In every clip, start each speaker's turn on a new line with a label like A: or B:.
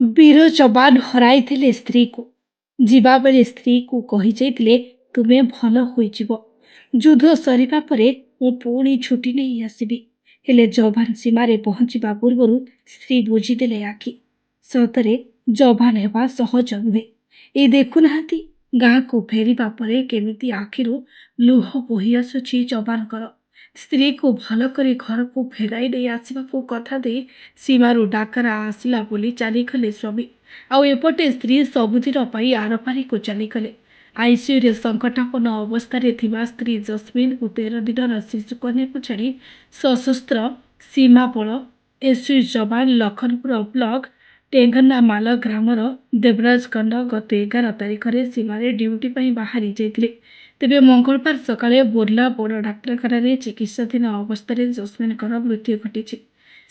A: ବୀର ଯବାନ ହରାଇଥିଲେ ସ୍ତ୍ରୀକୁ। ଯିବାବେଳେ ସ୍ତ୍ରୀକୁ କହିଯାଇଥିଲେ ତୁମେ ଭଲ ହୋଇଯିବ। ଯୁଦ୍ଧ ସରିବା ପରେ ମୁଁ ପୁଣି ଛୁଟି ନେଇ ଆସିବି। ହେଲେ ଯବାନ ସୀମାରେ ପହଞ୍ଚିବା ପୂର୍ବରୁ ସ୍ତ୍ରୀ ବୁଝିଦେଲେ ଆଖି। ସତରେ ଯବାନ ହେବା ସହଜ ନୁହେଁ। ଏଇ ଦେଖୁନାହାନ୍ତି ଗାଁକୁ ଫେରିବା ପରେ କେମିତି ଆଖିରୁ ଲୁହ ବୋହି ଆସୁଛି ଯବାନଙ୍କର। ସ୍ତ୍ରୀକୁ ଭଲ କରି ଘରକୁ ଫେରାଇ ନେଇ ଆସିବାକୁ କଥା ଦେଇ ସୀମାରୁ ଡାକରା ଆସିଲା ବୋଲି ଚାଲିଗଲେ ସ୍ୱାମୀ। ଆଉ ଏପଟେ ସ୍ତ୍ରୀ ସବୁଦିନ ପାଇଁ ଆରପାରିକୁ ଚାଲିଗଲେ। ଆଇସିୟୁରେ ସଙ୍କଟାପନ୍ନ ଅବସ୍ଥାରେ ଥିବା ସ୍ତ୍ରୀ ଜସ୍ମିନକୁ 13 ଦିନର ଶିଶୁକନ୍ୟାକୁ ଛାଡ଼ି ସଶସ୍ତ୍ର ସୀମାବଳ ଏସଏଚ ଯବାନ ଲଖନପୁର ବ୍ଲକ ଟେଙ୍ଗନାମାଲ ଗ୍ରାମର ଦେବରାଜ କଣ୍ଡ ଗତ 11 ତାରିଖରେ ସୀମାରେ ଡ୍ୟୁଟି ପାଇଁ ବାହାରି ଯାଇଥିଲେ। ତେବେ ମଙ୍ଗଳବାର ସକାଳେ ବୁର୍ଲା ବଡ଼ ଡାକ୍ତରଖାନାରେ ଚିକିତ୍ସାଧୀନ ଅବସ୍ଥାରେ ଜସ୍ମିନଙ୍କର ମୃତ୍ୟୁ ଘଟିଛି।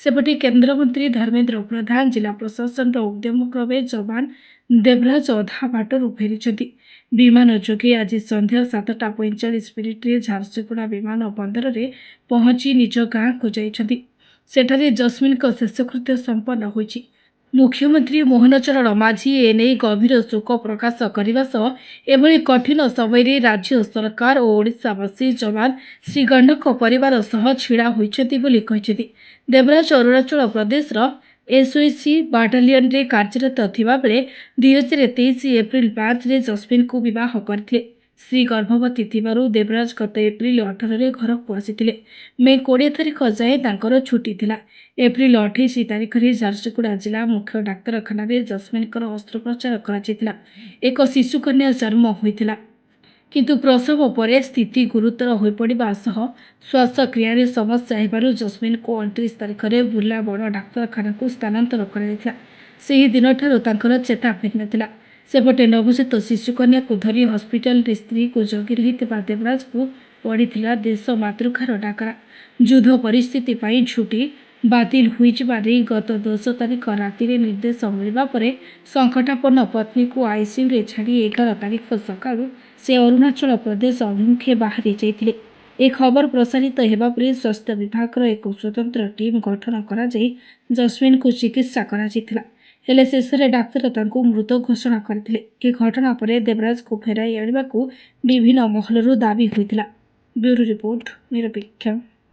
A: ସେପଟେ କେନ୍ଦ୍ରମନ୍ତ୍ରୀ ଧର୍ମେନ୍ଦ୍ର ପ୍ରଧାନ ଜିଲ୍ଲା ପ୍ରଶାସନର ଉଦ୍ୟମ କ୍ରମେ ଯବାନ ଦେବରାଜ ଅଧା ବାଟରୁ ଫେରିଛନ୍ତି। ବିମାନ ଯୋଗେ ଆଜି ସନ୍ଧ୍ୟା 7:45ରେ ଝାରସୁଗୁଡ଼ା ବିମାନ ବନ୍ଦରରେ ପହଞ୍ଚି ନିଜ ଗାଁକୁ ଯାଇଛନ୍ତି। ସେଠାରେ ଜସ୍ମିନଙ୍କ ଶେଷକୃତ୍ୟ ସମ୍ପନ୍ନ ହୋଇଛି। ମୁଖ୍ୟମନ୍ତ୍ରୀ ମୋହନ ଚରଣ ମାଝୀ ଏନେଇ ଗଭୀର ଶୋକ ପ୍ରକାଶ କରିବା ସହ ଏଭଳି କଠିନ ସମୟରେ ରାଜ୍ୟ ସରକାର ଓ ଓଡ଼ିଶାବାସୀ ଯବାନ ଶ୍ରୀ ଗଣ୍ଡଙ୍କ ପରିବାର ସହ ଛିଡ଼ା ହୋଇଛନ୍ତି ବୋଲି କହିଛନ୍ତି। ଦେବରାଜ ଅରୁଣାଚଳ ପ୍ରଦେଶର ଏସଓସି ବାଟାଲିୟନରେ କାର୍ଯ୍ୟରତ ଥିବାବେଳେ 2023 ଏପ୍ରିଲ 5ରେ ଜସ୍ମିନଙ୍କୁ ବିବାହ କରିଥିଲେ। ସ୍ତ୍ରୀ ଗର୍ଭବତୀ ଥିବାରୁ ଦେବରାଜ ଗତ ଏପ୍ରିଲ 18ରେ ଘରକୁ ଆସିଥିଲେ। ମେ 20 ତାରିଖ ଯାଏଁ ତାଙ୍କର ଛୁଟି ଥିଲା। ଏପ୍ରିଲ 28 ତାରିଖରେ ଝାରସୁଗୁଡ଼ା ଜିଲ୍ଲା ମୁଖ୍ୟ ଡାକ୍ତରଖାନାରେ ଜସ୍ମିନଙ୍କର ଅସ୍ତ୍ରୋପଚାର କରାଯାଇଥିଲା। ଏକ ଶିଶୁକନ୍ୟା ଜନ୍ମ ହୋଇଥିଲା। କିନ୍ତୁ ପ୍ରସବ ପରେ ସ୍ଥିତି ଗୁରୁତର ହୋଇପଡ଼ିବା ସହ ଶ୍ୱାସକ୍ରିୟାରେ ସମସ୍ୟା ହେବାରୁ ଜସ୍ମିନଙ୍କୁ 29 ତାରିଖରେ ବୁର୍ଲା ବଡ଼ ଡାକ୍ତରଖାନାକୁ ସ୍ଥାନାନ୍ତର କରାଯାଇଥିଲା। ସେହି ଦିନଠାରୁ ତାଙ୍କର ଚେତା ଫେରିନଥିଲା। ସେପଟେ ନବଜାତ ଶିଶୁକନ୍ୟାକୁ ଧରି ହସ୍ପିଟାଲରେ ସ୍ତ୍ରୀକୁ ଜଗି ରହିଥିବା ଦେବରାଜକୁ ପଡ଼ିଥିଲା ଦେଶ ମାତୃକାର ଡାକରା। ଯୁଦ୍ଧ ପରିସ୍ଥିତି ପାଇଁ ଛୁଟି ବାତିଲ ହୋଇଯିବା ନେଇ ଗତ 10 ତାରିଖ ରାତିରେ ନିର୍ଦ୍ଦେଶ ମିଳିବା ପରେ ସଙ୍କଟାପନ୍ନ ପତ୍ନୀକୁ ଆଇସିୟୁରେ ଛାଡ଼ି 11 ତାରିଖ ସକାଳୁ ସେ ଅରୁଣାଚଳ ପ୍ରଦେଶ ଅଭିମୁଖେ ବାହାରି ଯାଇଥିଲେ। ଏ ଖବର ପ୍ରସାରିତ ହେବା ପରେ ସ୍ୱାସ୍ଥ୍ୟ ବିଭାଗର ଏକ ସ୍ୱତନ୍ତ୍ର ଟିମ୍ ଗଠନ କରାଯାଇ ଜସ୍ମିନଙ୍କୁ ଚିକିତ୍ସା କରାଯାଇଥିଲା। ହେଲେ ଶେଷରେ ଡାକ୍ତର ତାଙ୍କୁ ମୃତ ଘୋଷଣା କରିଥିଲେ। ଏ ଘଟଣା ପରେ ଦେବରାଜକୁ ଫେରାଇ ଆଣିବାକୁ ବିଭିନ୍ନ ମହଲରୁ ଦାବି ହୋଇଥିଲା। ବ୍ୟୁରୋ ରିପୋର୍ଟ ନିରପେକ୍ଷ।